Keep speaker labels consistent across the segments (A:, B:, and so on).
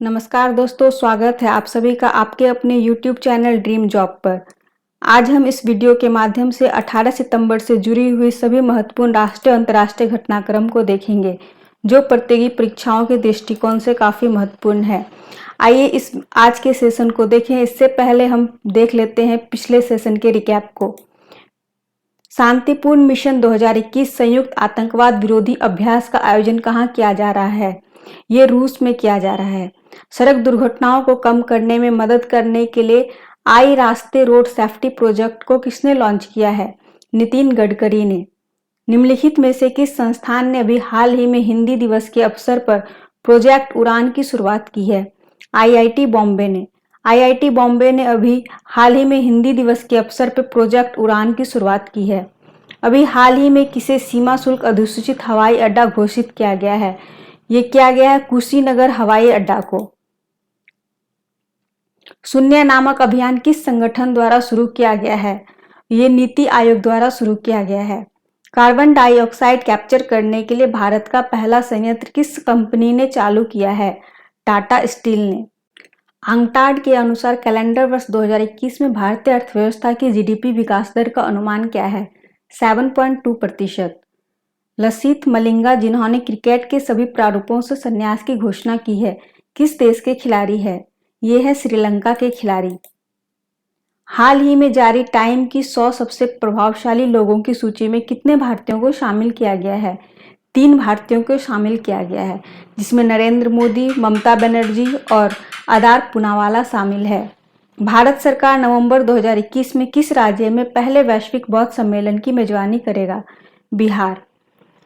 A: नमस्कार दोस्तों, स्वागत है आप सभी का आपके अपने YouTube चैनल ड्रीम जॉब पर। आज हम इस वीडियो के माध्यम से 18 सितंबर से जुड़ी हुई सभी महत्वपूर्ण राष्ट्रीय और अंतर्राष्ट्रीय घटनाक्रम को देखेंगे, जो प्रतियोगी परीक्षाओं के दृष्टिकोण से काफ़ी महत्वपूर्ण है। आइए इस आज के सेशन को देखें। इससे पहले हम देख लेते हैं पिछले सेशन के रिकैप को। शांतिपूर्ण मिशन 2021 संयुक्त आतंकवाद विरोधी अभ्यास का आयोजन कहाँ किया जा रहा है? ये रूस में किया जा रहा है। सड़क दुर्घटनाओं को कम करने में मदद करने के लिए आई रास्ते रोड सेफ्टी प्रोजेक्ट को किसने लॉन्च किया है? नितिन गडकरी ने। निम्नलिखित में से किस संस्थान ने अभी हाल ही में हिंदी दिवस के अवसर पर प्रोजेक्ट उड़ान की शुरुआत की है? आईआईटी बॉम्बे ने। आईआईटी बॉम्बे ने अभी हाल ही में हिंदी दिवस के अवसर पर प्रोजेक्ट उड़ान की शुरुआत की है। अभी हाल ही में किसे सीमा शुल्क अधिसूचित हवाई अड्डा घोषित किया गया है? ये किया गया है कुशीनगर हवाई अड्डा को। शून्य नामक अभियान किस संगठन द्वारा शुरू किया गया है? ये नीति आयोग द्वारा शुरू किया गया है। कार्बन डाइऑक्साइड कैप्चर करने के लिए भारत का पहला संयंत्र किस कंपनी ने चालू किया है? टाटा स्टील ने। आंकटाड के अनुसार कैलेंडर वर्ष 2021 में भारतीय अर्थव्यवस्था की जीडीपी विकास दर का अनुमान क्या है? 7.2%। लसिथ मलिंगा, जिन्होंने क्रिकेट के सभी प्रारूपों से संन्यास की घोषणा की है, किस देश के खिलाड़ी है? ये है श्रीलंका के खिलाड़ी। हाल ही में जारी टाइम की 100 सबसे प्रभावशाली लोगों की सूची में कितने भारतीयों को शामिल किया गया है? 3 भारतीयों को शामिल किया गया है, जिसमें नरेंद्र मोदी, ममता बनर्जी और आदार पूनावाला शामिल है। भारत सरकार नवंबर 2021 में किस राज्य में पहले वैश्विक बौद्ध सम्मेलन की मेजबानी करेगा? बिहार।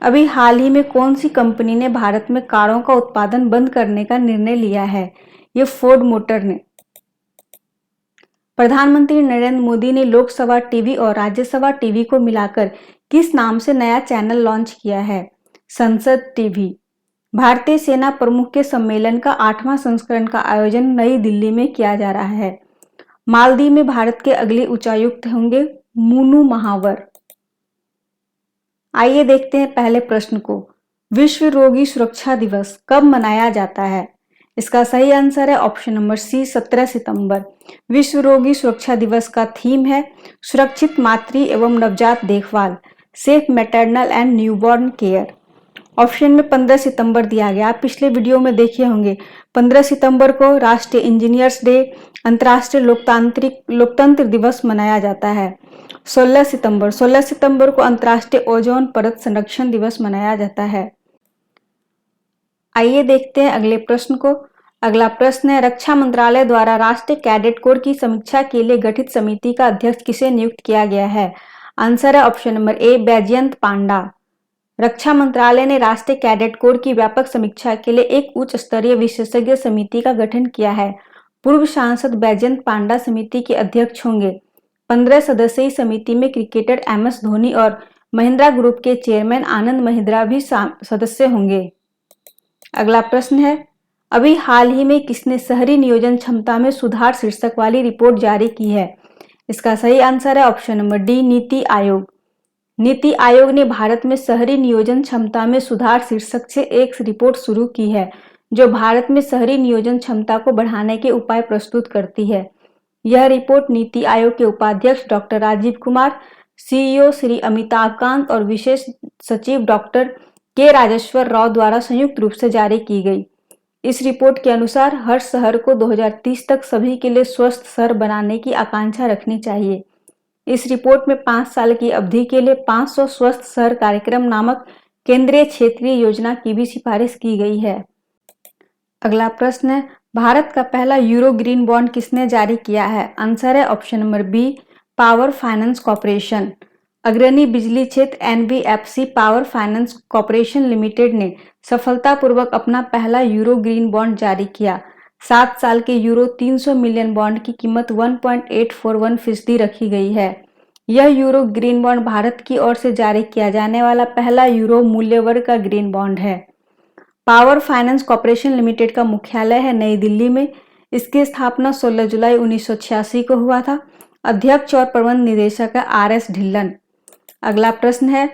A: अभी हाल ही में कौन सी कंपनी ने भारत में कारों का उत्पादन बंद करने का निर्णय लिया है? ये फोर्ड मोटर ने। प्रधानमंत्री नरेंद्र मोदी ने लोकसभा टीवी और राज्यसभा टीवी को मिलाकर किस नाम से नया चैनल लॉन्च किया है? संसद टीवी। भारतीय सेना प्रमुख के सम्मेलन का 8वां संस्करण का आयोजन नई दिल्ली में किया जा रहा है। मालदीव में भारत के अगले उच्चायुक्त होंगे मुनू महावर। आइए देखते हैं पहले प्रश्न को। विश्व रोगी सुरक्षा दिवस कब मनाया जाता है? इसका सही आंसर है ऑप्शन नंबर सी, 17 सितंबर। विश्व रोगी सुरक्षा दिवस का थीम है सुरक्षित मातृ एवं नवजात देखभाल, safe maternal and newborn care. Option में 15 सितंबर दिया गया। आप पिछले वीडियो में देखे होंगे। 15 सितंबर को राष्ट्रीय इंजीनियर्स डे, अंतर्राष्ट्रीय लोकतंत्र दिवस मनाया जाता है। 16 सितंबर को अंतर्राष्ट्रीय ओजोन परत संरक्षण दिवस मनाया जाता है। आइए देखते हैं अगले प्रश्न को। अगला प्रश्न है, रक्षा मंत्रालय द्वारा राष्ट्रीय कैडेट कोर की समीक्षा के लिए गठित समिति का अध्यक्ष किसे नियुक्त किया गया है? आंसर है ऑप्शन नंबर ए, बैजयंत पांडा। रक्षा मंत्रालय ने राष्ट्रीय कैडेट कोर की व्यापक समीक्षा के लिए एक उच्च स्तरीय विशेषज्ञ समिति का गठन किया है। पूर्व सांसद बैजयंत पांडा समिति के अध्यक्ष होंगे। 15 सदस्यीय समिति में क्रिकेटर MS धोनी और महिंद्रा ग्रुप के चेयरमैन आनंद महिंद्रा भी सदस्य होंगे। अगला प्रश्न है, अभी हाल ही में किसने शहरी नियोजन क्षमता में सुधार शीर्षक वाली रिपोर्ट जारी की है? इसका सही आंसर है option number D, NITI Aayog. NITI Aayog ने भारत में शहरी नियोजन क्षमता में सुधार शीर्षक से एक रिपोर्ट शुरू की है, जो भारत में शहरी नियोजन क्षमता को बढ़ाने के उपाय प्रस्तुत करती है। यह रिपोर्ट नीति आयोग के उपाध्यक्ष डॉक्टर राजीव कुमार, CEO श्री अमिताभ कांत और विशेष सचिव डॉक्टर के राजेश्वर राव द्वारा संयुक्त रूप से जारी की गई। इस रिपोर्ट के अनुसार हर शहर को 2030 तक सभी के लिए स्वस्थ शहर बनाने की आकांक्षा रखनी चाहिए। इस रिपोर्ट में 5 साल की अवधि के लिए 500 स्वस्थ शहर कार्यक्रम नामक केंद्रीय क्षेत्रीय योजना की भी सिफारिश की गई है। अगला प्रश्न है, भारत का पहला यूरो ग्रीन बॉन्ड किसने जारी किया है? आंसर है option number B, power finance corporation. अग्रणी बिजली क्षेत्र NBFC power finance corporation limited ने सफलतापूर्वक अपना पहला यूरो ग्रीन बॉन्ड जारी किया। 7 साल के यूरो 300 मिलियन बॉन्ड की कीमत 1.841% रखी गई है। यह यूरो ग्रीन बॉन्ड भारत की ओर से जारी किया जाने वाला पहला यूरो मूल्य वर्ग का ग्रीन बॉन्ड है। पावर फाइनेंस कॉर्पोरेशन लिमिटेड का मुख्यालय है नई दिल्ली में। इसकी स्थापना 16 जुलाई 1986 को हुआ था। अध्यक्ष और प्रबंध निदेशक है RS ढिल्लन। अगला प्रश्न है,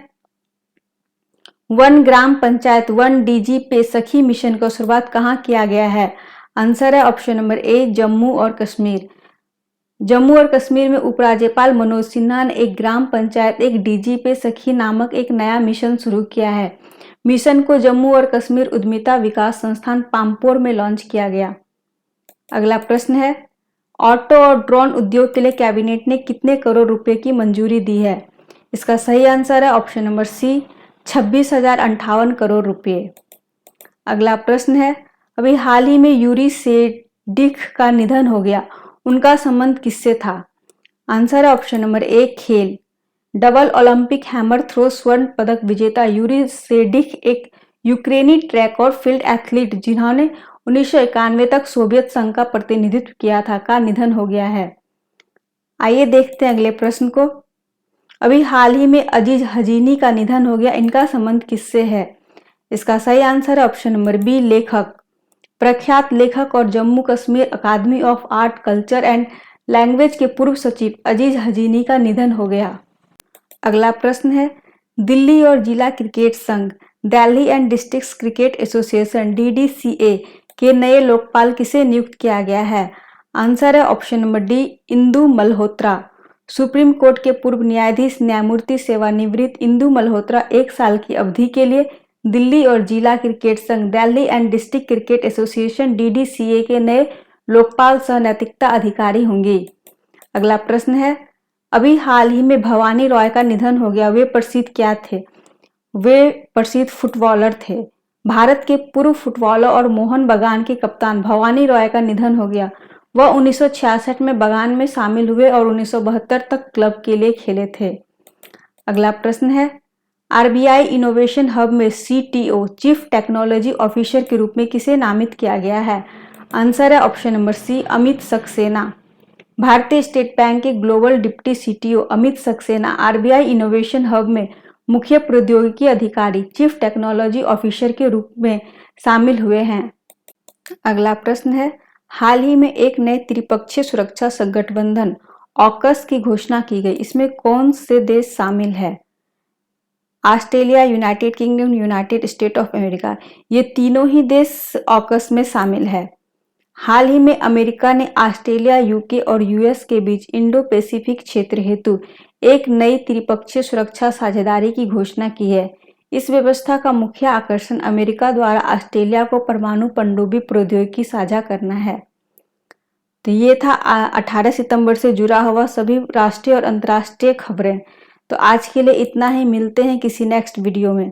A: वन ग्राम पंचायत 1 DG पे सखी मिशन का शुरुआत कहाँ किया गया है? आंसर है ऑप्शन नंबर ए जम्मू और कश्मीर। जम्मू और कश्मीर में उपराज्यपाल मनोज सिन्हा ने एक ग्राम पंचायत एक डीजी पे सखी नामक एक नया मिशन शुरू किया है। मिशन को जम्मू और कश्मीर उद्यमिता विकास संस्थान पामपोर में लॉन्च किया गया। अगला प्रश्न है, ऑटो और ड्रोन उद्योग के लिए कैबिनेट ने कितने करोड़ रुपए की मंजूरी दी है? इसका सही आंसर है ऑप्शन नंबर सी 26,058 करोड़ रुपए। अगला प्रश्न है, अभी हाल ही में यूरी सेडिक का निधन हो गया, उनका संबंध किससे था? आंसर है ऑप्शन नंबर ए खेल। डबल ओलंपिक हैमर थ्रो स्वर्ण पदक विजेता यूरी सेडिक एक यूक्रेनी ट्रैक और फील्ड एथलीट जिन्होंने 1991 तक सोवियत संघ का प्रतिनिधित्व किया था का निधन हो गया है। आइए देखते हैं अगले प्रश्न को। अभी हाल ही में अजीज हजीनी का निधन हो गया, इनका संबंध किससे है? इसका सही आंसर है ऑप्शन नंबर बी लेखक। प्रख्यात लेखक और Jammu Kashmir academy of art culture and language के पूर्व सचिव अजीज हजीनी का निधन हो गया। अगला प्रश्न है, दिल्ली और जिला क्रिकेट संघ Delhi and district cricket association DDCA के नए लोकपाल किसे नियुक्त किया गया है? आंसर है option number D Indu Malhotra. Supreme court के पूर्व न्यायाधीश न्यायमूर्ति सेवानिवृत्त इंदु मल्होत्रा 1 साल की अवधि के लिए दिल्ली और जिला क्रिकेट संघ Delhi and district cricket association DDCA के नए लोकपाल सह नैतिकता अधिकारी होंगे। अगला प्रश्न है, अभी हाल ही में भवानी रॉय का निधन हो गया, वे प्रसिद्ध क्या थे? वे प्रसिद्ध फुटबॉलर थे। भारत के पूर्व फुटबॉलर और मोहन बगान के कप्तान भवानी रॉय का निधन हो गया। वह 1966 में बगान में शामिल हुए और 1972 तक क्लब के लिए खेले थे। अगला प्रश्न है, RBI इनोवेशन हब में CTO चीफ टेक्नोलॉजी ऑफिसर के रूप में किसे नामित किया गया है? आंसर है option number C Amit Saxena. भारतीय स्टेट बैंक के global deputy CTO Amit Saxena RBI innovation hub में मुख्य प्रौद्योगिकी अधिकारी चीफ टेक्नोलॉजी ऑफिसर के रूप में शामिल हुए हैं। अगला प्रश्न है, हाल ही में एक नए त्रिपक्षीय सुरक्षा गठबंधन ऑकस की घोषणा की गई, इसमें कौन से देश शामिल है? Australia, United kingdom, United state of America, ये तीनों ही देश ऑकस में शामिल है। हाल ही में अमेरिका ने ऑस्ट्रेलिया, UK और US के बीच इंडो पैसिफिक क्षेत्र हेतु एक नई त्रिपक्षीय सुरक्षा साझेदारी की घोषणा की है। इस व्यवस्था का मुख्य आकर्षण अमेरिका द्वारा ऑस्ट्रेलिया को परमाणु पनडुब्बी प्रौद्योगिकी साझा करना है। तो ये था 18 सितंबर से जुड़ा हुआ सभी राष्ट्रीय और अंतर्राष्ट्रीय खबरें। तो आज के लिए इतना ही, मिलते हैं किसी नेक्स्ट वीडियो में।